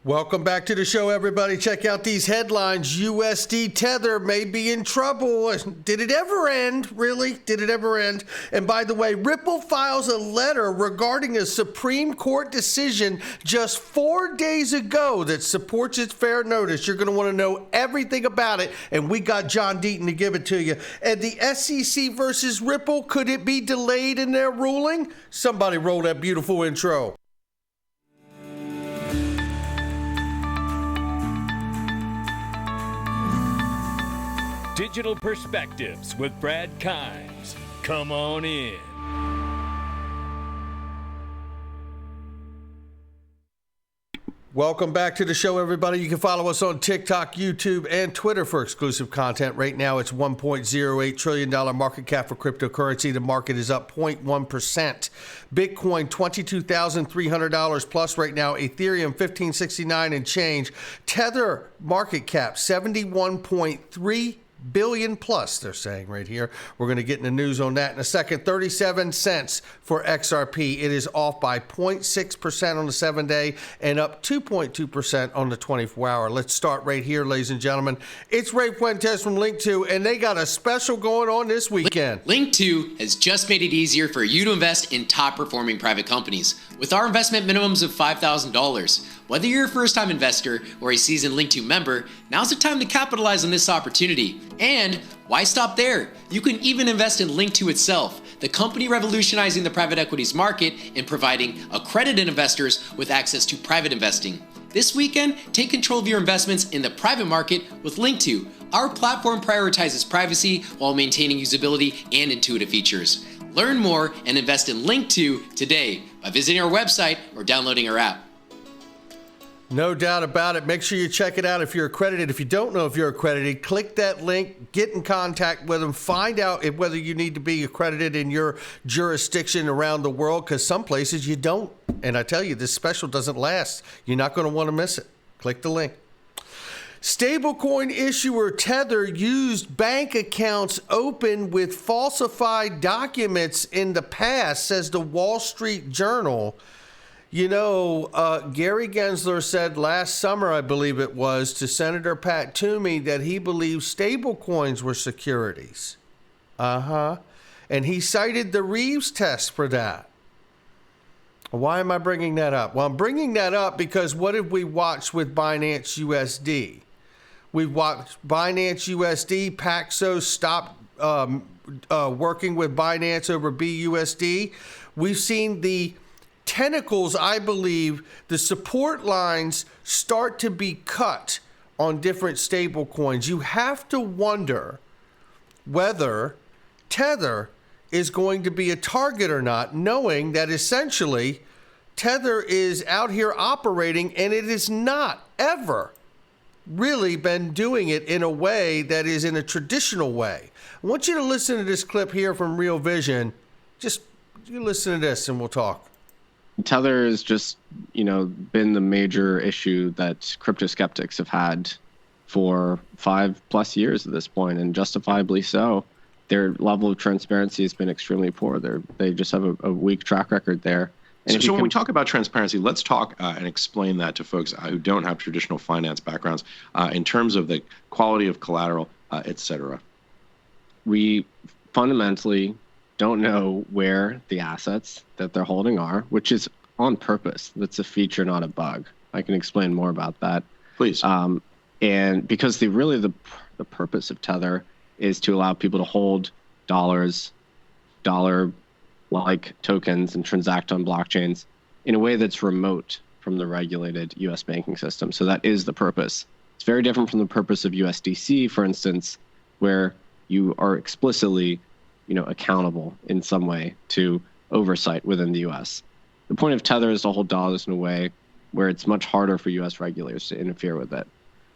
Welcome back to the show, everybody. Check out these headlines. USD Tether may be in trouble. Did it ever end? Really? Did it ever end? And by the way, Ripple files a letter regarding a Supreme Court decision just 4 days ago that supports its fair notice. You're going to want to know everything about it, and we got John Deaton to give it to you. And the SEC versus Ripple, could it be delayed in their ruling? Somebody roll that beautiful intro. Digital Perspectives with Brad Kimes. Come on in. Welcome back to the show, everybody. You can follow us on TikTok, YouTube, and Twitter for exclusive content. Right now, it's $1.08 trillion market cap for cryptocurrency. The market is up 0.1%. Bitcoin, $22,300 plus right now. Ethereum, $1,569 and change. Tether market cap, 71.3 billion plus, they're saying right here. We're going to get in the news on that in a second. 37 cents for XRP. It is off by 0.6% on the 7-day and up 2.2% on the 24-hour. Let's start right here, ladies and gentlemen. It's Ray Fuentes from Link2, and they got a special going on this weekend. Link2 has just made it easier for you to invest in top-performing private companies with our investment minimums of $5,000. Whether you're a first-time investor or a seasoned Link2 member, now's the time to capitalize on this opportunity. And why stop there? You can even invest in Link2 itself, the company revolutionizing the private equities market and providing accredited investors with access to private investing. This weekend, take control of your investments in the private market with Link2. Our platform prioritizes privacy while maintaining usability and intuitive features. Learn more and invest in Link2 today by visiting our website or downloading our app. No doubt about it. Make sure you check it out if you're accredited. If you don't know if you're accredited, click that link, get in contact with them, find out whether you need to be accredited in your jurisdiction around the world, because some places you don't. And I tell you, this special doesn't last. You're not going to want to miss it. Click the link. Stablecoin issuer Tether used bank accounts open with falsified documents in the past, says the Wall Street Journal. You know, Gary Gensler said last summer, I believe it was, to Senator Pat Toomey that he believes stablecoins were securities. And he cited the Reeves test for that. Why am I bringing that up? Well, I'm bringing that up because what have we watched with Binance USD? We've watched Binance USD, Paxos stop working with Binance over BUSD. We've seen the tentacles, I believe, the support lines start to be cut on different stable coins. You have to wonder whether Tether is going to be a target or not, knowing that essentially Tether is out here operating and it has not ever really been doing it in a way that is in a traditional way. I want you to listen to this clip here from Real Vision. Just you listen to this and we'll talk. Tether has just, been the major issue that crypto skeptics have had for 5+ years at this point, and justifiably so. Their level of transparency has been extremely poor. They just have a weak track record there. And so when we talk about transparency, let's talk and explain that to folks who don't have traditional finance backgrounds in terms of the quality of collateral, et cetera. We fundamentally don't know where the assets that they're holding are, which is on purpose. That's a feature, not a bug. I can explain more about that. Please. And because the purpose of Tether is to allow people to hold dollar-like tokens and transact on blockchains in a way that's remote from the regulated U.S. banking system. So that is the purpose. It's very different from the purpose of USDC, for instance, where you are explicitly accountable in some way to oversight within the U.S. The point of Tether is to hold dollars in a way where it's much harder for U.S. regulators to interfere with it.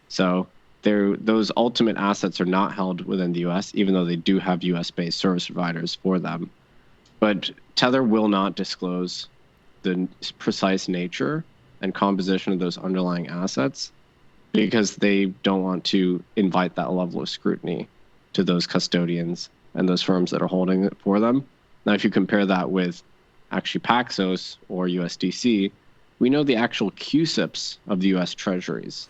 So those ultimate assets are not held within the U.S., even though they do have U.S.-based service providers for them. But Tether will not disclose the precise nature and composition of those underlying assets because they don't want to invite that level of scrutiny to those custodians and those firms that are holding it for them. Now, if you compare that with actually Paxos or USDC, we know the actual CUSIPs of the U.S. Treasuries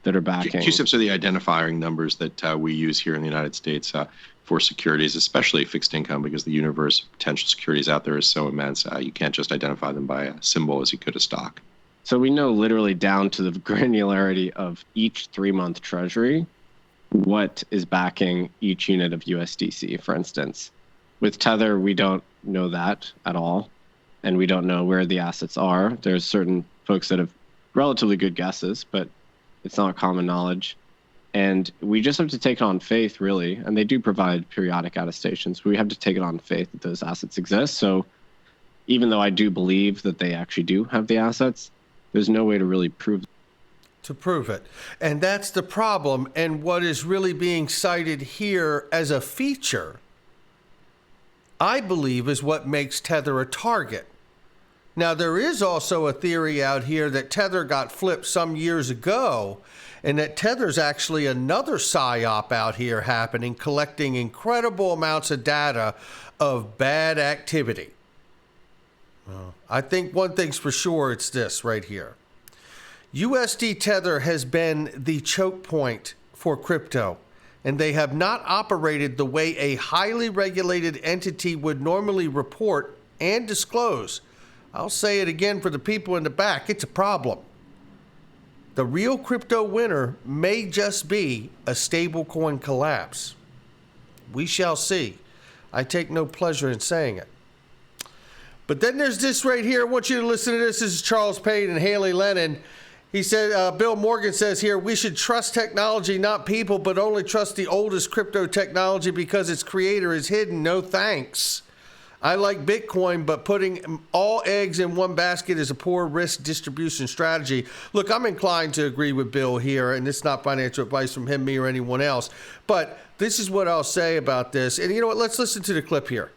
that are backing. CUSIPs are the identifying numbers that we use here in the United States for securities, especially fixed income, because the universe of potential securities out there is so immense. You can't just identify them by a symbol as you could a stock. So we know literally down to the granularity of each 3-month Treasury what is backing each unit of USDC, for instance. With Tether, we don't know that at all, and we don't know where the assets are. There's certain folks that have relatively good guesses, but it's not common knowledge. And we just have to take it on faith, really. And they do provide periodic attestations. We have to take it on faith that those assets exist. So even though I do believe that they actually do have the assets, there's no way to really prove it. And that's the problem. And what is really being cited here as a feature, I believe, is what makes Tether a target. Now, there is also a theory out here that Tether got flipped some years ago, and that Tether's actually another PSYOP out here happening, collecting incredible amounts of data of bad activity. I think one thing's for sure, it's this right here. USD Tether has been the choke point for crypto, and they have not operated the way a highly regulated entity would normally report and disclose. I'll say it again for the people in the back, it's a problem. The real crypto winner may just be a stablecoin collapse. We shall see. I take no pleasure in saying it. But then there's this right here. I want you to listen to this. This is Charles Payne and Haley Lennon. He said, Bill Morgan says here, we should trust technology, not people, but only trust the oldest crypto technology because its creator is hidden. No thanks. I like Bitcoin, but putting all eggs in one basket is a poor risk distribution strategy. Look, I'm inclined to agree with Bill here, and it's not financial advice from him, me, or anyone else. But this is what I'll say about this. And you know what? Let's listen to the clip here.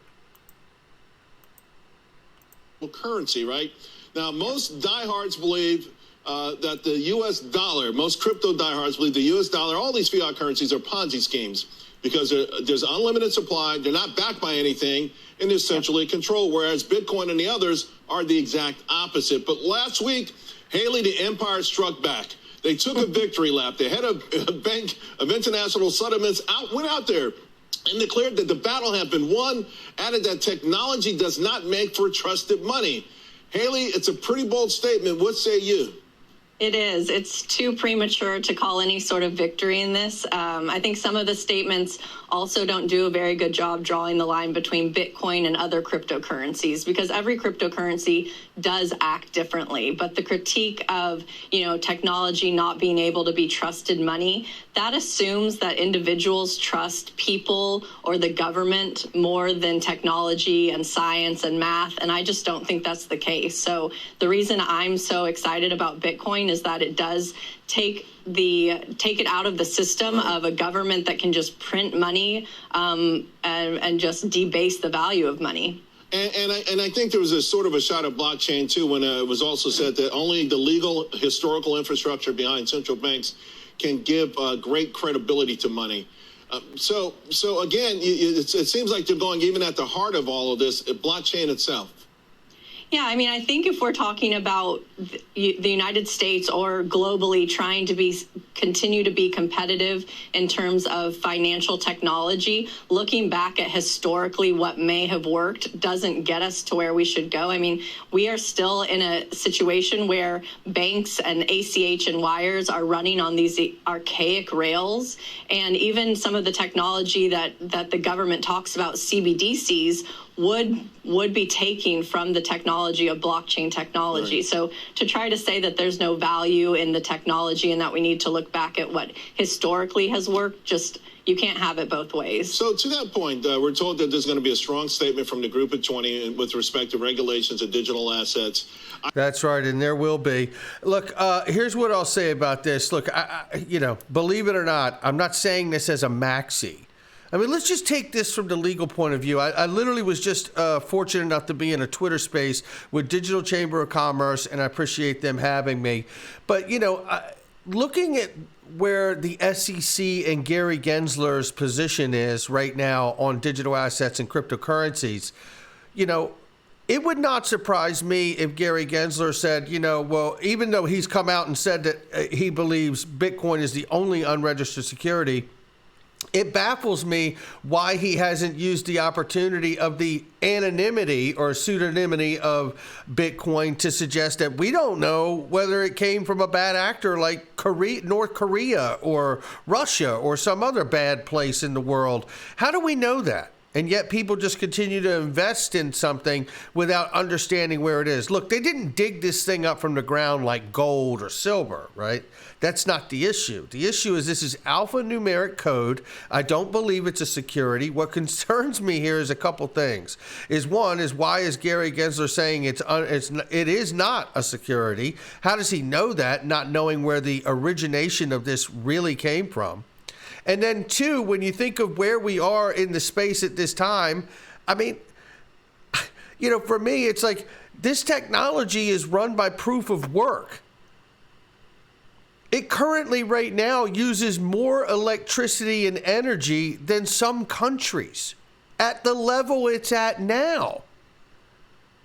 Currency, right? Now, most diehards believe that the U.S. dollar, most crypto diehards believe the U.S. dollar, all these fiat currencies are Ponzi schemes because there's unlimited supply, they're not backed by anything, and they're centrally controlled, whereas Bitcoin and the others are the exact opposite. But last week, Haley, the empire struck back. They took a victory lap. The head of Bank of International Settlements went out there and declared that the battle had been won, added that technology does not make for trusted money. Haley, it's a pretty bold statement. What say you? It is. It's too premature to call any sort of victory in this. I think some of the statements also don't do a very good job drawing the line between Bitcoin and other cryptocurrencies, because every cryptocurrency does act differently. But the critique of, technology not being able to be trusted money, that assumes that individuals trust people or the government more than technology and science and math. And I just don't think that's the case. So the reason I'm so excited about Bitcoin is that it does take it out of the system of a government that can just print money and just debase the value of money. And I think there was a sort of a shot at blockchain too when it was also said that only the legal historical infrastructure behind central banks can give great credibility to money. So again, it seems like they're going even at the heart of all of this, blockchain itself. Yeah, I mean, I think if we're talking about the United States or globally trying to continue to be competitive in terms of financial technology, looking back at historically what may have worked doesn't get us to where we should go. I mean, we are still in a situation where banks and ACH and wires are running on these archaic rails, and even some of the technology that the government talks about, CBDCs, would be taking from the technology of blockchain technology. Right. So to try to say that there's no value in the technology and that we need to look back at what historically has worked, you can't have it both ways. So to that point, we're told that there's going to be a strong statement from the Group of 20 with respect to regulations of digital assets. That's right, and there will be. Look, here's what I'll say about this. Look, believe it or not, I'm not saying this as a maxi. I mean, let's just take this from the legal point of view. I literally was just fortunate enough to be in a Twitter space with Digital Chamber of Commerce, and I appreciate them having me. But, looking at where the SEC and Gary Gensler's position is right now on digital assets and cryptocurrencies, It would not surprise me if Gary Gensler said, well, even though he's come out and said that he believes Bitcoin is the only unregistered security, it baffles me why he hasn't used the opportunity of the anonymity or pseudonymity of Bitcoin to suggest that we don't know whether it came from a bad actor like North Korea or Russia or some other bad place in the world. How do we know that? And yet people just continue to invest in something without understanding where it is. Look, they didn't dig this thing up from the ground like gold or silver, right? That's not the issue. The issue is this is alphanumeric code. I don't believe it's a security. What concerns me here is a couple things. One is why is Gary Gensler saying it is not a security? How does he know that, not knowing where the origination of this really came from? And then two, when you think of where we are in the space at this time, I mean, for me, it's like this technology is run by proof of work. It currently right now uses more electricity and energy than some countries at the level it's at now.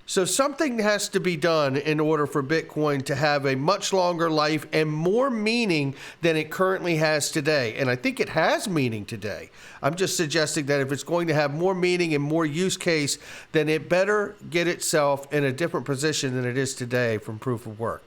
So something has to be done in order for Bitcoin to have a much longer life and more meaning than it currently has today. And I think it has meaning today. I'm just suggesting that if it's going to have more meaning and more use case, then it better get itself in a different position than it is today from proof of work.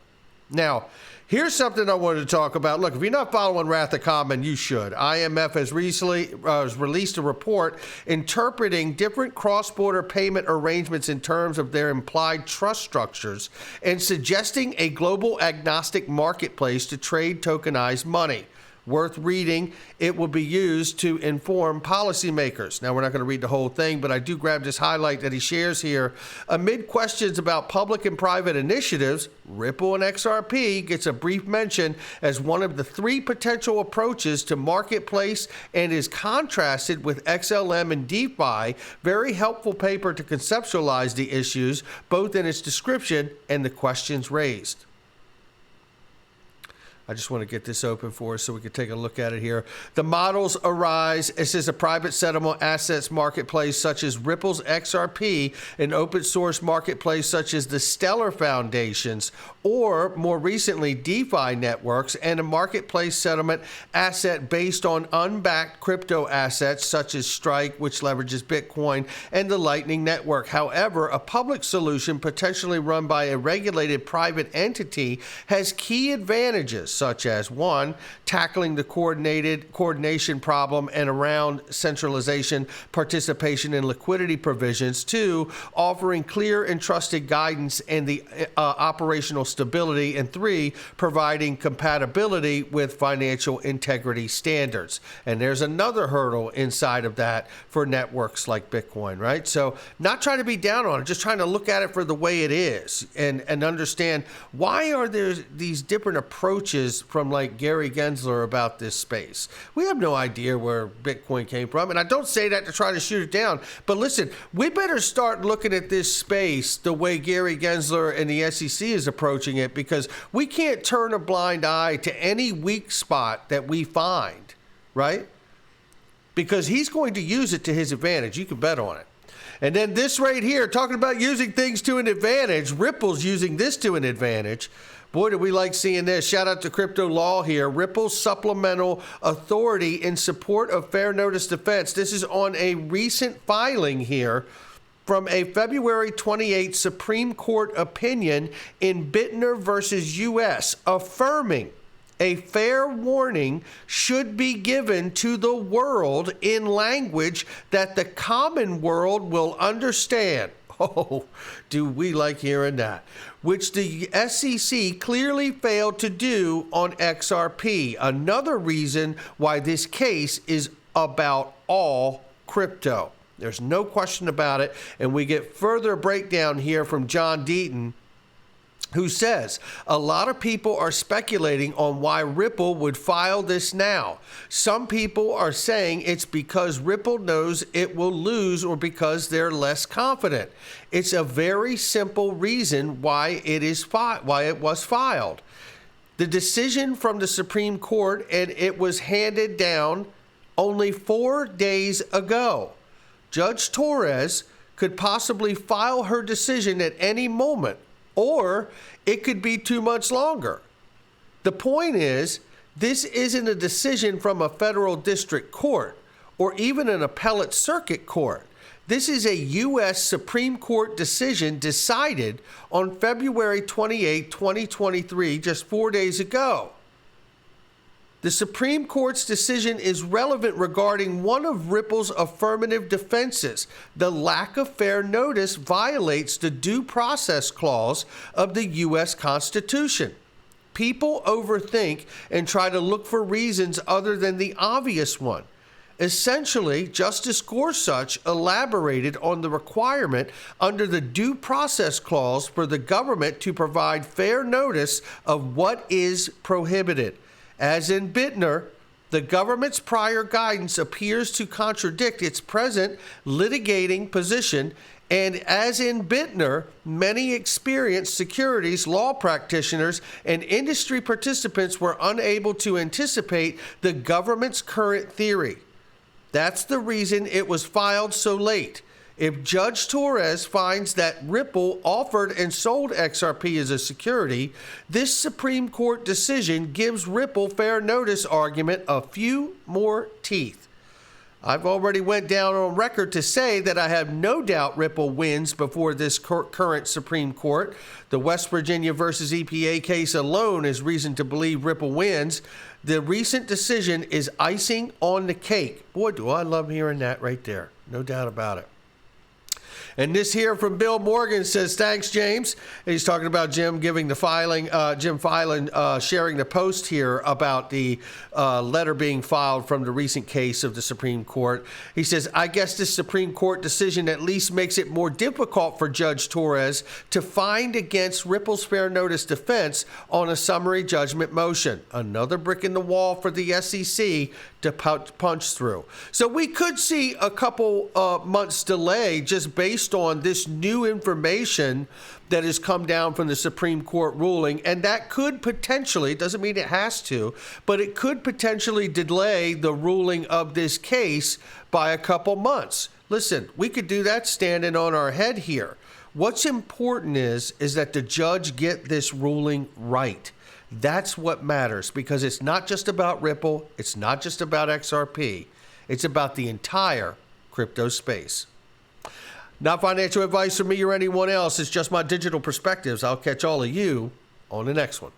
Now, here's something I wanted to talk about. Look, if you're not following Wrath of Common, you should. IMF has recently released a report interpreting different cross-border payment arrangements in terms of their implied trust structures and suggesting a global agnostic marketplace to trade tokenized money. Worth reading. It will be used to inform policymakers. Now, we're not going to read the whole thing, but I do grab this highlight that he shares here. Amid questions about public and private initiatives, Ripple and XRP gets a brief mention as one of the three potential approaches to marketplace and is contrasted with XLM and DeFi. Very helpful paper to conceptualize the issues, both in its description and the questions raised. I just want to get this open for us so we can take a look at it here. The models arise. It says a private settlement assets marketplace such as Ripple's XRP, an open source marketplace such as the Stellar Foundations, or more recently DeFi networks, and a marketplace settlement asset based on unbacked crypto assets such as Strike, which leverages Bitcoin, and the Lightning Network. However, a public solution potentially run by a regulated private entity has key advantages, such as 1, tackling the coordination problem and around centralization, participation, and liquidity provisions. 2, offering clear and trusted guidance and the operational stability. And 3, providing compatibility with financial integrity standards. And there's another hurdle inside of that for networks like Bitcoin, right? So not trying to be down on it, just trying to look at it for the way it is and understand why are there these different approaches from like Gary Gensler about this space. We have no idea where Bitcoin came from. And I don't say that to try to shoot it down. But listen, we better start looking at this space the way Gary Gensler and the SEC is approaching it, because we can't turn a blind eye to any weak spot that we find, right? Because he's going to use it to his advantage. You can bet on it. And then this right here, talking about using things to an advantage, Ripple's using this to an advantage. Boy, do we like seeing this. Shout out to Crypto Law here. Ripple's supplemental authority in support of fair notice defense. This is on a recent filing here from a February 28th Supreme Court opinion in Bittner versus U.S., affirming a fair warning should be given to the world in language that the common world will understand. Oh, do we like hearing that? Which the SEC clearly failed to do on XRP. Another reason why this case is about all crypto. There's no question about it. And we get further breakdown here from John Deaton, who says a lot of people are speculating on why Ripple would file this now. Some people are saying it's because Ripple knows it will lose or because they're less confident. It's a very simple reason why it was filed. The decision from the Supreme Court, and it was handed down only 4 days ago. Judge Torres could possibly file her decision at any moment, or it could be 2 months longer. The point is, this isn't a decision from a federal district court or even an appellate circuit court. This is a U.S. Supreme Court decision decided on February 28, 2023, just 4 days ago. The Supreme Court's decision is relevant regarding one of Ripple's affirmative defenses. The lack of fair notice violates the due process clause of the U.S. Constitution. People overthink and try to look for reasons other than the obvious one. Essentially, Justice Gorsuch elaborated on the requirement under the Due Process Clause for the government to provide fair notice of what is prohibited. As in Bittner, the government's prior guidance appears to contradict its present litigating position, and as in Bittner, many experienced securities law practitioners and industry participants were unable to anticipate the government's current theory. That's the reason it was filed so late. If Judge Torres finds that Ripple offered and sold XRP as a security, this Supreme Court decision gives Ripple fair notice argument a few more teeth. I've already went down on record to say that I have no doubt Ripple wins before this current Supreme Court. The West Virginia versus EPA case alone is reason to believe Ripple wins. The recent decision is icing on the cake. Boy, do I love hearing that right there. No doubt about it. And this here from Bill Morgan says, thanks, James. He's talking about Jim giving the filing, Jim Filan sharing the post here about the letter being filed from the recent case of the Supreme Court. He says, I guess this Supreme Court decision at least makes it more difficult for Judge Torres to find against Ripple's fair notice defense on a summary judgment motion. Another brick in the wall for the SEC to punch through. So we could see a couple months delay just based on this new information that has come down from the Supreme Court ruling, and that could potentially, doesn't mean it has to, but it could potentially delay the ruling of this case by a couple months. Listen, we could do that standing on our head here. What's important is that the judge get this ruling right. That's what matters, because it's not just about Ripple, it's not just about XRP, it's about the entire crypto space. Not financial advice from me or anyone else, it's just my digital perspectives. I'll catch all of you on the next one.